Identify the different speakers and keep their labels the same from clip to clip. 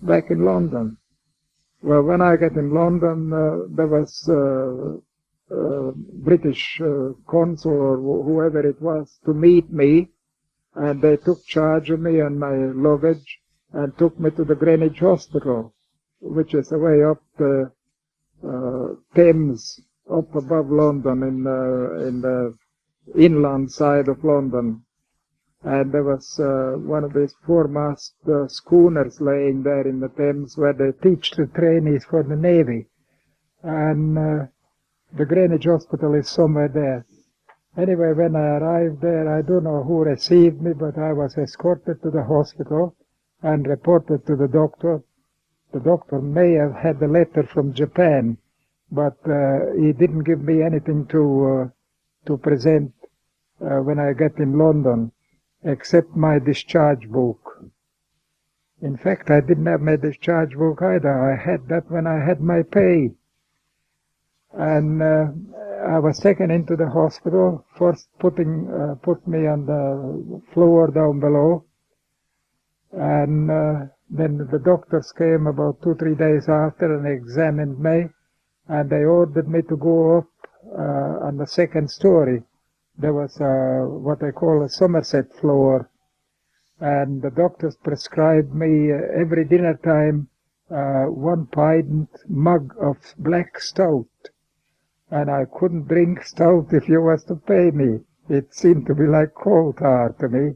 Speaker 1: back in London. Well, when I got in London, there was British consul or whoever it was to meet me, and they took charge of me and my luggage and took me to the Greenwich Hospital, which is away up the Thames, up above London in the inland side of London. And there was one of these foremast schooners laying there in the Thames where they teach the trainees for the Navy. And the Greenwich Hospital is somewhere there. Anyway, when I arrived there, I don't know who received me, but I was escorted to the hospital and reported to the doctor. The doctor may have had a letter from Japan, but he didn't give me anything to present when I got in London, except my discharge book. In fact, I didn't have my discharge book either. I had that when I had my pay. And I was taken into the hospital, first put me on the floor down below, and then the doctors came about 2-3 days after and examined me, and they ordered me to go up on the second story. There was what they call a Somerset floor, and the doctors prescribed me every dinner time 1 pint mug of black stout. And I couldn't drink stout if you was to pay me. It seemed to be like coal tar to me.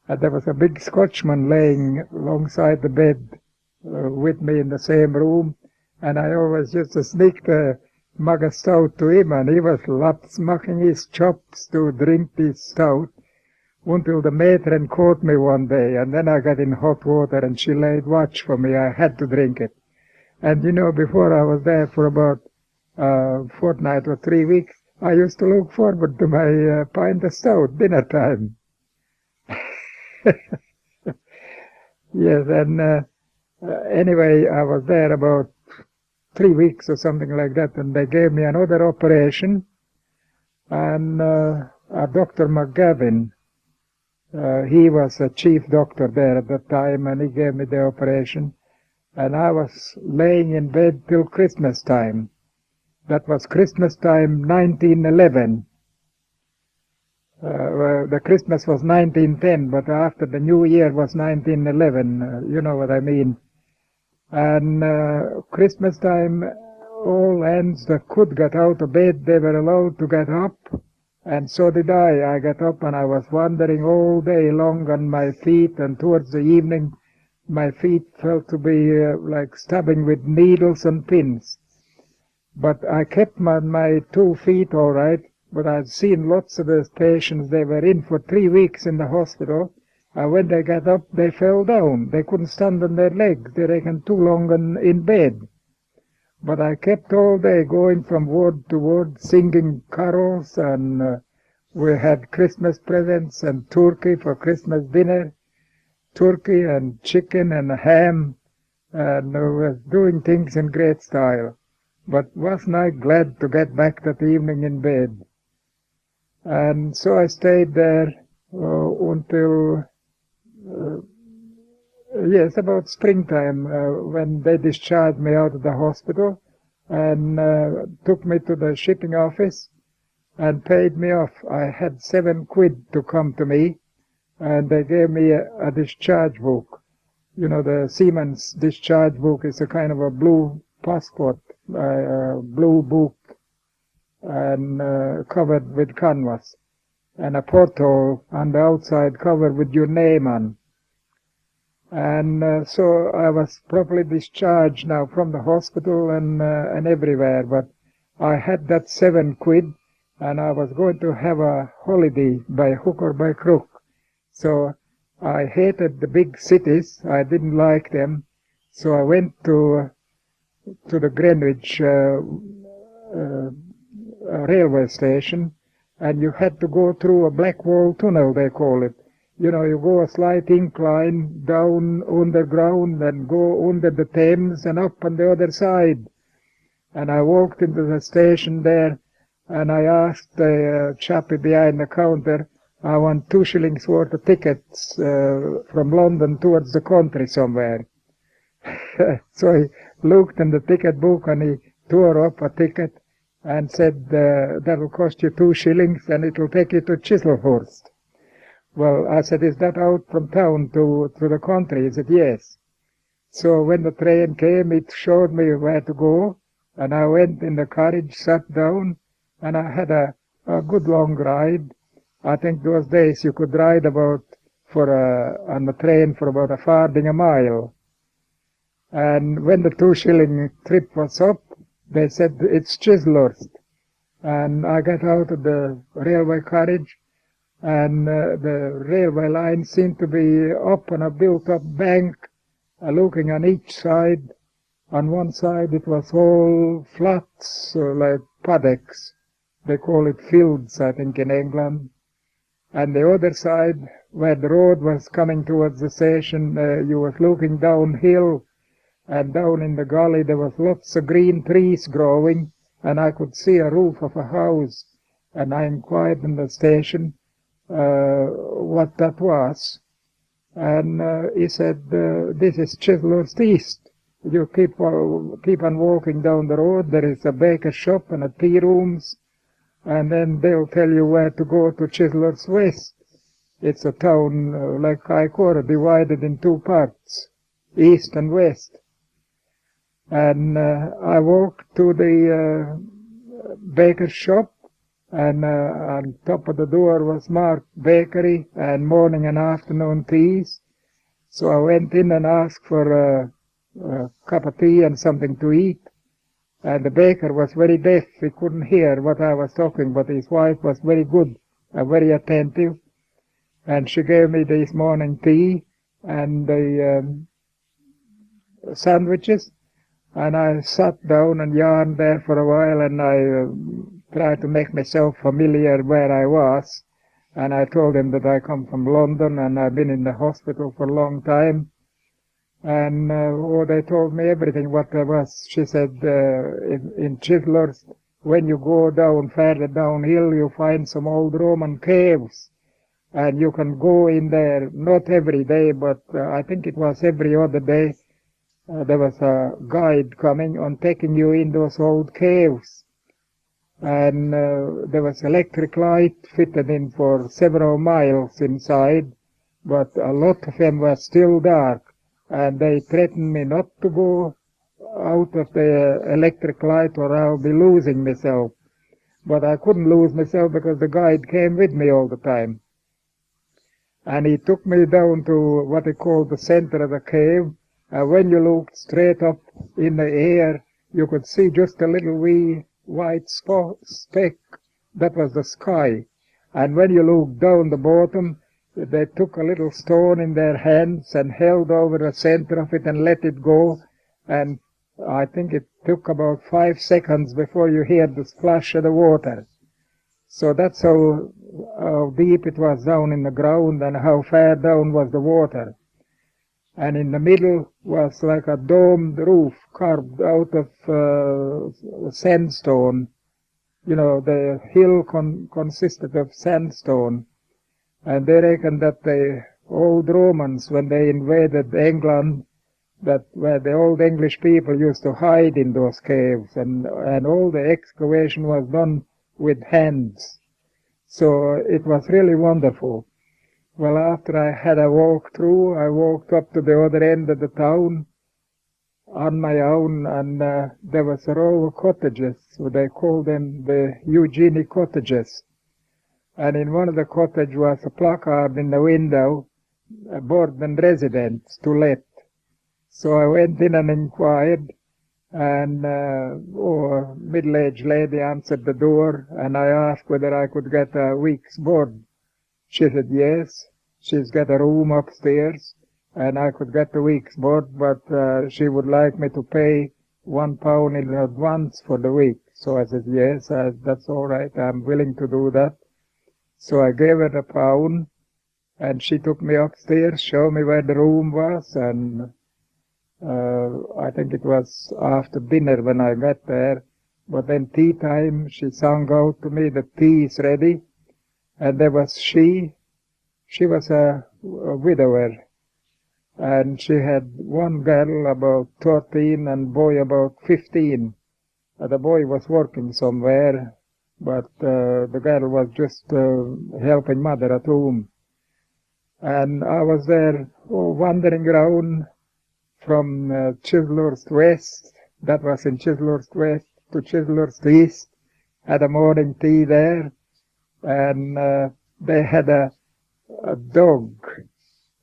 Speaker 1: And there was a big Scotchman laying alongside the bed with me in the same room, and I always used to sneak the mug of stout to him, and he was smacking his chops to drink this stout, until the matron caught me one day, and then I got in hot water, and she laid watch for me. I had to drink it. And before I was there for about fortnight or 3 weeks, I used to look forward to my pint of stout dinner time. Yes, and anyway, I was there about 3 weeks or something like that, and they gave me another operation, and Dr. McGavin, he was a chief doctor there at that time, and he gave me the operation, and I was laying in bed till Christmas time. That was Christmas time 1911. The Christmas was 1910, but after the New Year was 1911, you know what I mean. And Christmas time, all hands that could get out of bed, they were allowed to get up, and so did I. I got up and I was wandering all day long on my feet, and towards the evening my feet felt to be like stabbing with needles and pins. But I kept my 2 feet all right, but I'd seen lots of those patients. They were in for 3 weeks in the hospital, and when they got up, they fell down. They couldn't stand on their legs. They reckoned too long in bed. But I kept all day going from ward to ward, singing carols, and we had Christmas presents and turkey for Christmas dinner, turkey and chicken and ham, and we were doing things in great style. But wasn't I glad to get back that evening in bed? And so I stayed there until, yes, about springtime, when they discharged me out of the hospital and took me to the shipping office and paid me off. I had 7 quid to come to me, and they gave me a discharge book. The seaman's discharge book is a kind of a blue passport, blue book, and covered with canvas, and a porthole on the outside covered with your name on. And so I was properly discharged now from the hospital and everywhere, but I had that 7 quid, and I was going to have a holiday by hook or by crook. So I hated the big cities. I didn't like them. So I went to the Greenwich railway station, and you had to go through a black wall tunnel, they call it. You go a slight incline down underground and go under the Thames and up on the other side. And I walked into the station there, and I asked the chappie behind the counter, I want 2 shillings worth of tickets from London towards the country somewhere. So he looked in the ticket book and he tore up a ticket and said, that will cost you 2 shillings and it will take you to Chislehurst. Well, I said, is that out from town to the country? He said, yes. So when the train came, it showed me where to go, and I went in the carriage, sat down, and I had a good long ride. I think those days you could ride on the train for about a farthing a mile. And when the 2 shilling trip was up, they said, it's Chislehurst. And I got out of the railway carriage, and the railway line seemed to be up on a built-up bank, looking on each side. On one side it was all flats, like paddocks. They call it fields, I think, in England. And the other side, where the road was coming towards the station, you was looking downhill, and down in the gully there was lots of green trees growing, and I could see a roof of a house. And I inquired in the station what that was. And he said, this is Chislehurst East. You keep on walking down the road. There is a baker's shop and a tea rooms, and then they'll tell you where to go to Chislehurst West. It's a town like Kaikoura, divided in 2 parts, east and west. And I walked to the baker's shop, and on top of the door was marked bakery and morning and afternoon teas. So I went in and asked for a cup of tea and something to eat. And the baker was very deaf. He couldn't hear what I was talking, but his wife was very good and very attentive. And she gave me this morning tea and the sandwiches. And I sat down and yarned there for a while, and I tried to make myself familiar where I was. And I told him that I come from London and I've been in the hospital for a long time. And they told me everything what there was. She said, in Chislehurst, when you go down further downhill, you find some old Roman caves. And you can go in there, not every day, but I think it was every other day. There was a guide coming on taking you in those old caves. And there was electric light fitted in for several miles inside, but a lot of them were still dark. And they threatened me not to go out of the electric light or I'll be losing myself. But I couldn't lose myself because the guide came with me all the time. And he took me down to what he called the center of the cave. And when you looked straight up in the air, you could see just a little wee white speck. That was the sky. And when you looked down the bottom, they took a little stone in their hands and held over the center of it and let it go. And I think it took about 5 seconds before you heard the splash of the water. So that's how deep it was down in the ground and how far down was the water. And in the middle was like a domed roof carved out of sandstone. You know, the hill consisted of sandstone. And they reckon that the old Romans, when they invaded England, that where the old English people used to hide in those caves, and all the excavation was done with hands. So it was really wonderful. Well, after I had a walk through, I walked up to the other end of the town on my own, and there was a row of cottages. So they called them the Eugenie cottages. And in one of the cottages was a placard in the window, board and residence to let. So I went in and inquired, and a middle-aged lady answered the door, and I asked whether I could get a week's board. She said yes, she's got a room upstairs, and I could get a week's board, but she would like me to pay £1 in advance for the week. So I said yes, that's all right, I'm willing to do that. So I gave her £1, and she took me upstairs, showed me where the room was, and I think it was after dinner when I got there. But then tea time, she sang out to me, the tea is ready. And there was she was a widower, and she had one girl about 13 and boy about 15. The boy was working somewhere, but the girl was just helping mother at home. And I was there wandering around from Chislehurst West, that was in Chislehurst West, to Chislehurst East, had a morning tea there, and they had a dog,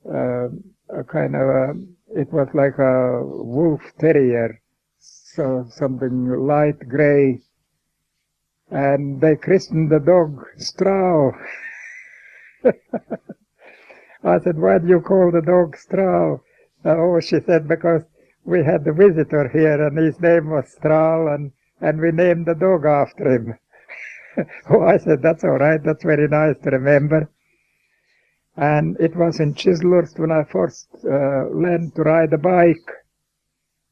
Speaker 1: a kind of it was like a wolf terrier, so something light grey, and they christened the dog Strahl. I said, why do you call the dog Strahl? Oh, she said, because we had a visitor here and his name was Strahl, and we named the dog after him. Oh, I said, that's all right, that's very nice to remember. And it was in Chislehurst when I first learned to ride a bike.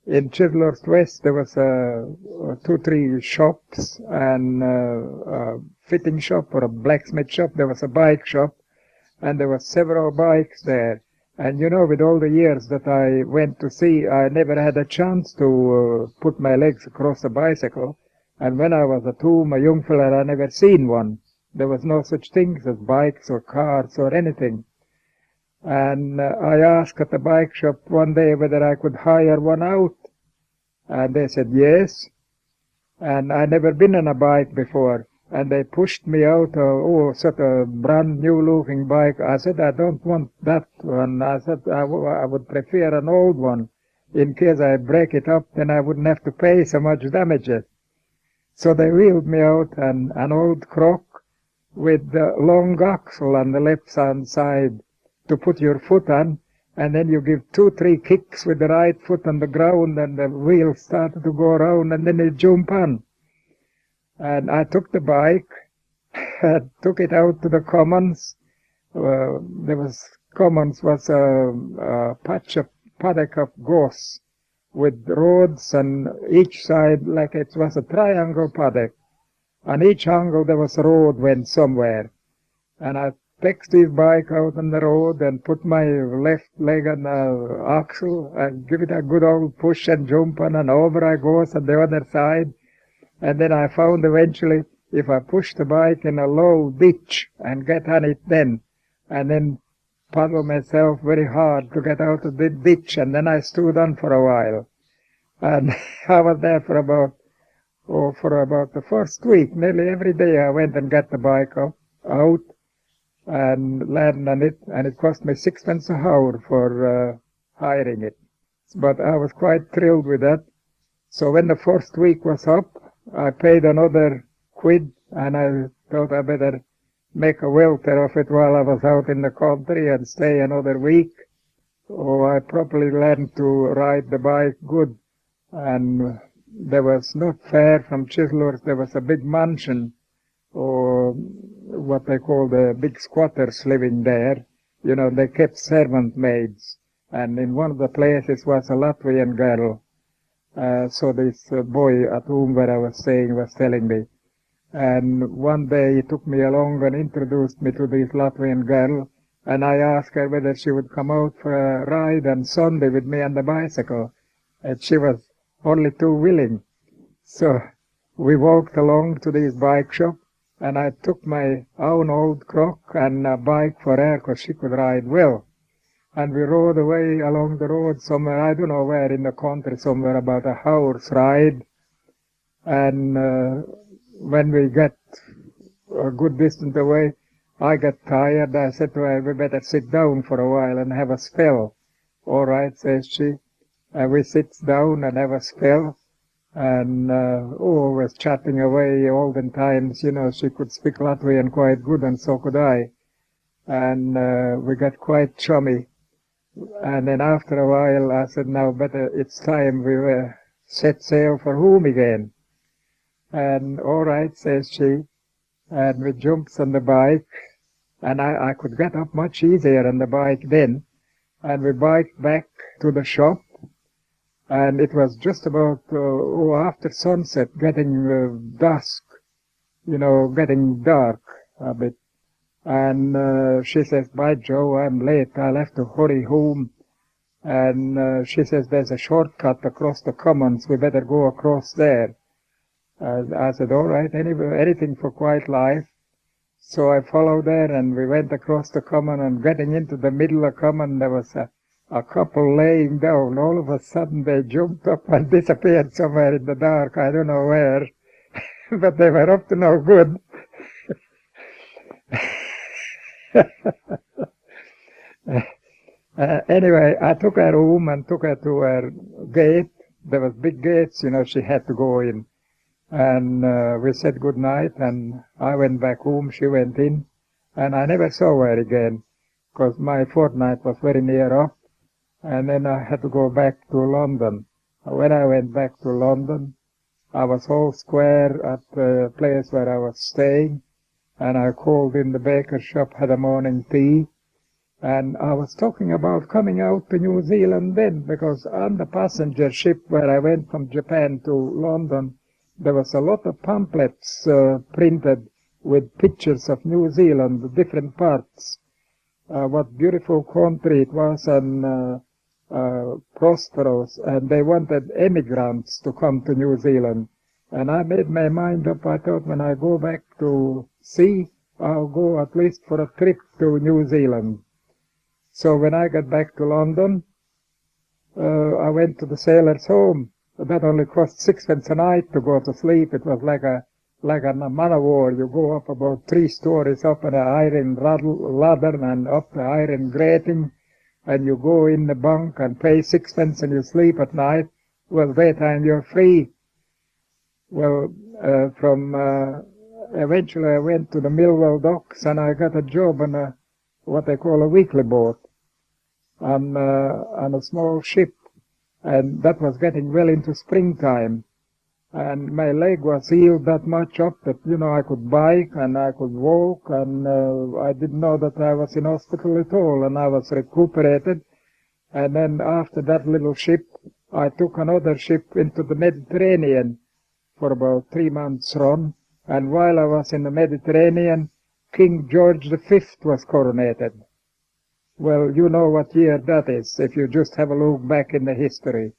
Speaker 1: In Chislehurst West there was 2-3 shops and a fitting shop or a blacksmith shop. There was a bike shop and there were several bikes there. And you know, with all the years that I went to sea, I never had a chance to put my legs across a bicycle. And when I was at home, a young fella, I never seen one. There was no such things as bikes or cars or anything. And I asked at the bike shop one day whether I could hire one out. And they said yes. And I never been on a bike before. And they pushed me out sort of brand new looking bike. I said, I don't want that one. I said, I would prefer an old one. In case I break it up, then I wouldn't have to pay so much damages. So they wheeled me out an old crock with the long axle on the left hand side to put your foot on, and then you give 2-3 kicks with the right foot on the ground, and the wheels started to go around, and then you jump on. And I took the bike, took it out to the commons. Commons was a paddock of gorse with roads, and each side like it was a triangle paddock. On each angle there was a road went somewhere. And I picked his bike out on the road and put my left leg on the axle and give it a good old push and jump on, and over I goes on the other side. And then I found eventually if I push the bike in a low ditch and get on it then, and then paddle myself very hard to get out of the ditch, and then I stood on for a while. And I was there for about the first week. Nearly every day I went and got the bike out and landed on it, and it cost me 6 pence an hour for hiring it. But I was quite thrilled with that. So when the first week was up, I paid another quid, and I thought I better make a welter of it while I was out in the country and stay another week. Oh, I properly learned to ride the bike good. And there was not far from Chislehurst, there was a big mansion, or what they call the big squatters living there. You know, they kept servant maids. And in one of the places was a Latvian girl. So this boy at whom where I was staying was telling me. And one day he took me along and introduced me to this Latvian girl. And I asked her whether she would come out for a ride on Sunday with me on the bicycle. And she was only too willing. So we walked along to this bike shop, and I took my own old crock and a bike for her because she could ride well. And we rode away along the road somewhere, I don't know where in the country, somewhere about a hour's ride. And when we got a good distance away, I got tired. I said to her, we better sit down for a while and have a spell. All right, says she. And we sits down and have a spell. And was chatting away olden times. You know, she could speak Latvian quite good, and so could I. And we got quite chummy. And then after a while I said, now better, it's time we set sail for home again. And all right, says she. And we jumps on the bike. And I could get up much easier on the bike then. And we biked back to the shop. And it was just about after sunset, getting dusk, you know, getting dark a bit. And she says, by Joe, I'm late. I'll have to hurry home. And she says, there's a shortcut across the commons, we better go across there. I said, all right, anything for quiet life. So I followed her, and we went across the common, and getting into the middle of the common, there was a couple laying down. All of a sudden they jumped up and disappeared somewhere in the dark, I don't know where, but they were up to no good. Anyway, I took her home and took her to her gate. There was big gates, she had to go in. And we said good night, and I went back home, she went in, and I never saw her again, because my fortnight was very near up, and then I had to go back to London. When I went back to London, I was all square at the place where I was staying, and I called in the baker's shop, had a morning tea, and I was talking about coming out to New Zealand then, because on the passenger ship where I went from Japan to London, there was a lot of pamphlets printed with pictures of New Zealand, the different parts, what beautiful country it was, and prosperous, and they wanted emigrants to come to New Zealand. And I made my mind up. I thought, when I go back to sea, I'll go at least for a trip to New Zealand. So when I got back to London, I went to the sailor's home. That only cost 6 pence a night to go to sleep. It was like a man of war. You go up about 3 stories up on an iron ladder and up the iron grating, and you go in the bunk and pay 6 pence and you sleep at night. Well, daytime you're free. Well, eventually I went to the Millwall docks, and I got a job on what they call a weekly boat, on a small ship. And that was getting well into springtime. And my leg was healed that much up that, I could bike and I could walk, and I didn't know that I was in hospital at all, and I was recuperated. And then after that little ship, I took another ship into the Mediterranean for about 3 months run. And while I was in the Mediterranean, King George V was coronated. Well, you know what year that is, if you just have a look back in the history.